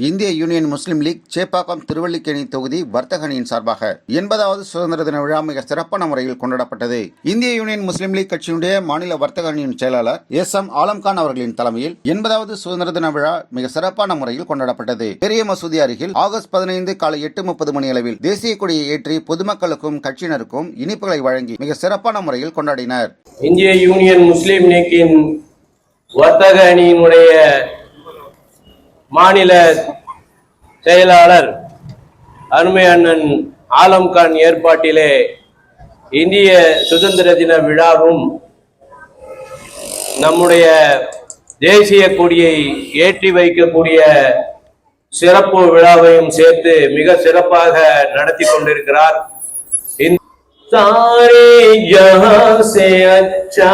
இந்திய யூனியன் முஸ்லீம் லீக் சேப்பாக்கம் திருவல்லிக்கேணி தொகுதி வர்த்தக அணியின் சார்பாக 80வது சுதந்திர தின விழா மிக சிறப்பான முறையில் கொண்டாடப்பட்டது. இந்திய யூனியன் முஸ்லீம் லீக் கட்சியினுடைய மாநில வர்த்தக அணியின் செயலாளர் எஸ்.எம். ஆலம்கான் அவர்களின் தலைமையில் 80வது சுதந்திர தின விழா மிக சிறப்பான முறையில் கொண்டாடப்பட்டது. பெரிய மசூதி அருகில் ஆகஸ்ட் 15 காலை 8:30 மணி அளவில் தேசிய கொடியை ஏற்றி பொதுமக்களுக்கும் கட்சியினருக்கும் இனிப்புகளை வழங்கி மிக சிறப்பான முறையில் கொண்டாடினர். இந்திய யூனியன் முஸ்லீம் லீக்கின் வர்த்தக அணியினுடைய மாநில செயலாளர் அருமை அண்ணன் ஆலம்கான் ஏற்பாட்டிலே இந்திய சுதந்திர தின விழாவும் நம்முடைய தேசிய கொடியை ஏற்றி வைக்கக்கூடிய சிறப்பு விழாவையும் சேர்த்து மிக சிறப்பாக நடத்தி கொண்டிருக்கிறார். सारे जहां से अच्छा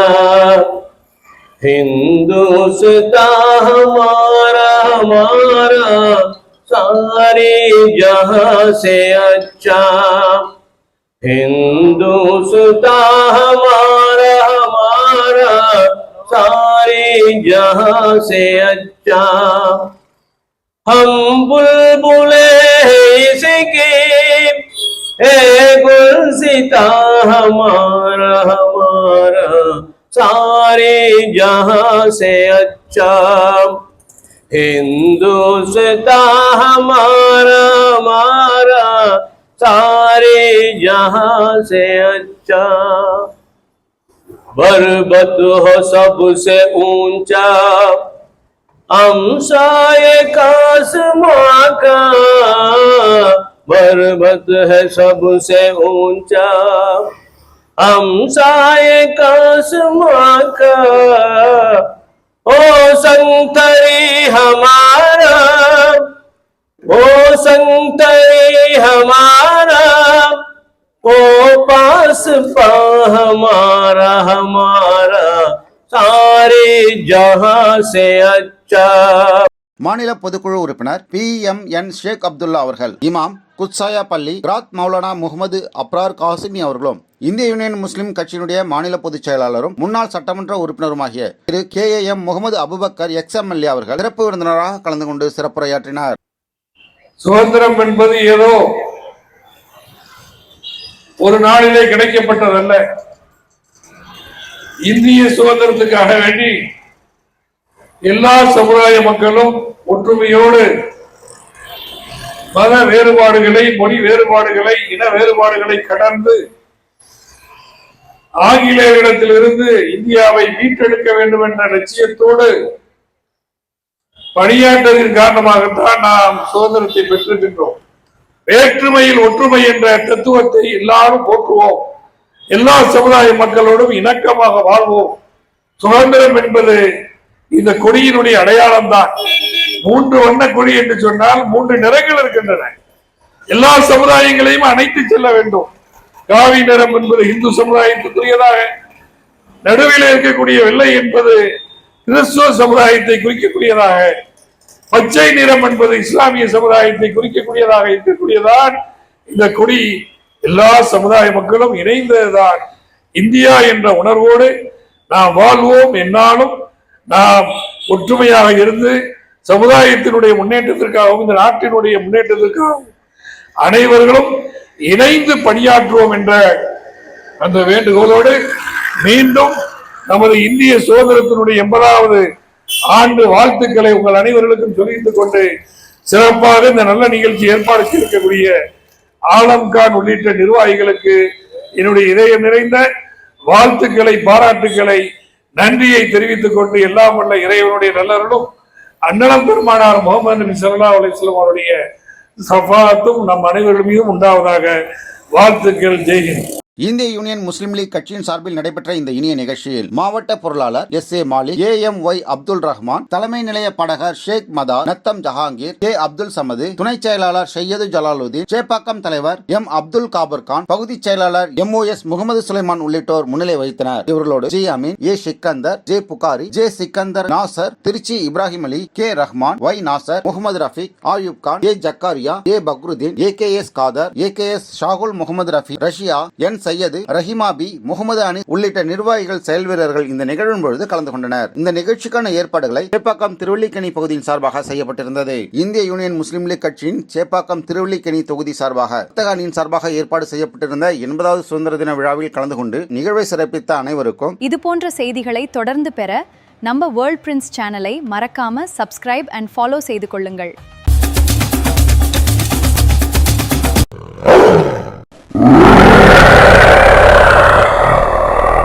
हिंदुस्तान हमारा हमारा, सारे जहां से अच्छा हिंदुस्तान हमारा हमारा, सारे जहां से अच्छा। हम बुलबुले इसके गुलसिता हमारा हमारा, सारे जहां से अच्छा हिंदुस्तान हमारा हमारा, सारे जहां से अच्छा। बरबत हो सबसे ऊंचा हमसाए आसमां का, बरबत है सबसे ऊंचा हमसाए आसमां का। ओ संतरी हमारा, ओ संतरी हमारा, ओ पास पा हमारा हमारा, सारे जहां से अच्छा। மாநில பொதுக்குழு உறுப்பினர் PMN ஷேக் அப்துல்லா அவர்கள், இமாம் குத்சாயா பள்ளி கிராத் மௌலானா முகமது அப்ரார் காசிமி அவர்களும் இந்திய யூனியன் முஸ்லிம் கட்சியினுடைய மாநில பொதுச் செயலாளரும் முன்னாள் சட்டமன்ற உறுப்பினருமாகிய திரு KAM முகமது அபுபக்கர் XMLA அவர்கள் சிறப்பு விருந்தினராக கலந்து கொண்டு சிறப்புரையாற்றினார். சுதந்திரம் என்பது ஏதோ ஒரு நாளிலே கிடைக்கப்பட்டதல்ல. இந்திய சுதந்திரத்துக்காக வேண்டி எல்லா சமுதாய மக்களும் ஒற்றுமையோடு மத வேறுபாடுகளை, மொழி வேறுபாடுகளை, இன வேறுபாடுகளை கடந்து ஆங்கிலேயரிடத்திலிருந்து இந்தியாவை மீட்டெடுக்க வேண்டும் என்ற லட்சியத்தோடு பணியாற்றதின் காரணமாகத்தான் நாம் சுதந்திரத்தை பெற்றிருக்கின்றோம். வேற்றுமையில் ஒற்றுமை என்ற தத்துவத்தை எல்லாரும் போற்றுவோம். எல்லா சமுதாய மக்களோடும் இணக்கமாக வாழ்வோம். சுதந்திரம் என்பது இந்த கொடியினுடைய அடையாளம் தான். 3 வண்ண கொடி என்று சொன்னால் 3 நிறங்கள் இருக்கின்றன. எல்லா சமுதாயங்களையும் அணைத்து செல்ல வேண்டும். காவி நிறம் என்பது இந்து சமுதாயத்துக்குரியதாக, நடுவில் இருக்கக்கூடிய வெள்ளை என்பது கிறிஸ்துவ சமுதாயத்தை குறிக்கக்கூடியதாக, பச்சை நிறம் என்பது இஸ்லாமிய சமுதாயத்தை குறிக்கக்கூடியதாக இருக்கக்கூடியதான் இந்த கொடி. எல்லா சமுதாய மக்களும் இணைந்ததுதான் இந்தியா என்ற உணர்வோடு நாம் வாழ்வோம். என்னாலும் நாம் ஒற்றுமையாக இருந்து சமுதாயத்தினுடைய முன்னேற்றத்திற்காகவும் இந்த நாட்டினுடைய முன்னேற்றத்திற்காகவும் அனைவர்களும் இணைந்து பணியாற்றுவோம் என்ற அந்த வேண்டுகோளோடு மீண்டும் நமது இந்திய சுதந்திரத்தினுடைய 80வது ஆண்டு வாழ்த்துக்களை உங்கள் அனைவர்களுக்கும் தெரிவித்துக் கொண்டு, சிறப்பாக இந்த நல்ல நிகழ்ச்சி ஏற்பாடு செய்திருக்கக்கூடிய ஆலம்கான் உள்ளிட்ட நிர்வாகிகளுக்கு என்னுடைய இதயம் நிறைந்த வாழ்த்துக்களை, பாராட்டுக்களை, நன்றியை தெரிவித்துக் கொண்டு, எல்லாம் உள்ள இறைவனுடைய நல்லவர்களும் அண்ணலம் பெருமானார் முகமது நபி ஸல்லல்லாஹு அலைஹி வஸல்லம் அவருடைய ஷஃபாஅத்தும் நம் அனைவர்கள் மீதும் உண்டாவதாக. வாழ்த்துக்கள். ஜெய்ஹிந்த். இந்திய யூனியன் முஸ்லிம் லீக் கட்சியின் சார்பில் நடைபெற்ற இந்த இனிய நிகழ்ச்சியில் மாவட்ட பொருளாளர் SA மாலிக், AMY அப்துல் ரஹ்மான், தலைமை நிலைய பாடகர் ஷேக் மதார், நத்தம் ஜஹாங்கீர், K அப்துல் சமது, துணை செயலாளர் சையது ஜலாலுதீன், சேப்பாக்கம் தலைவர் M அப்துல் காபர் கான், பகுதி செயலாளர் MOS முகமது சுலைமான் உள்ளிட்டோர் முன்னிலை வகித்தனர். இவர்களோடு G Ameen, A Sikandar, J Bukhari, J Sikandar, Nasar, Tiruchi Ibrahim Ali, K Rahman, Y Nasar, Mohammed Rafeeq, Ayub Khan, A Zakaria, A Pakruddin, AKS Kader, AKS Shahul Mohammed Rafi, ரஷ்யா, N சையது, ரஹிமா பி, முகமது அனி உள்ளிட்ட நிர்வாகிகள், செயல் வீரர்கள் இந்த நிகழ்வின் பொழுது கலந்து கொண்டனர். இந்த நிகழ்ச்சிக்கான ஏற்பாடுகளை சேப்பாக்கம் திருவல்லிக்கேணி பகுதியின் சார்பாக செய்யப்பட்டிருந்தது. இந்திய யூனியன் முஸ்லீம் லீக் கட்சியின் சேப்பாக்கம் திருவல்லிக்கேணி தொகுதி சார்பாக வர்த்தக சார்பாக ஏற்பாடு செய்யப்பட்டிருந்த 80வது சுதந்திர தின விழாவில் கலந்து கொண்டு நிகழ்வை சிறப்பித்த அனைவருக்கும் இது போன்ற செய்திகளை தொடர்ந்து பெற நம்ம வேர்ல்ட் பிரின்ஸ் சேனலை மறக்காம சப்ஸ்கிரைப் அண்ட் ஃபாலோ செய்து கொள்ளுங்கள்.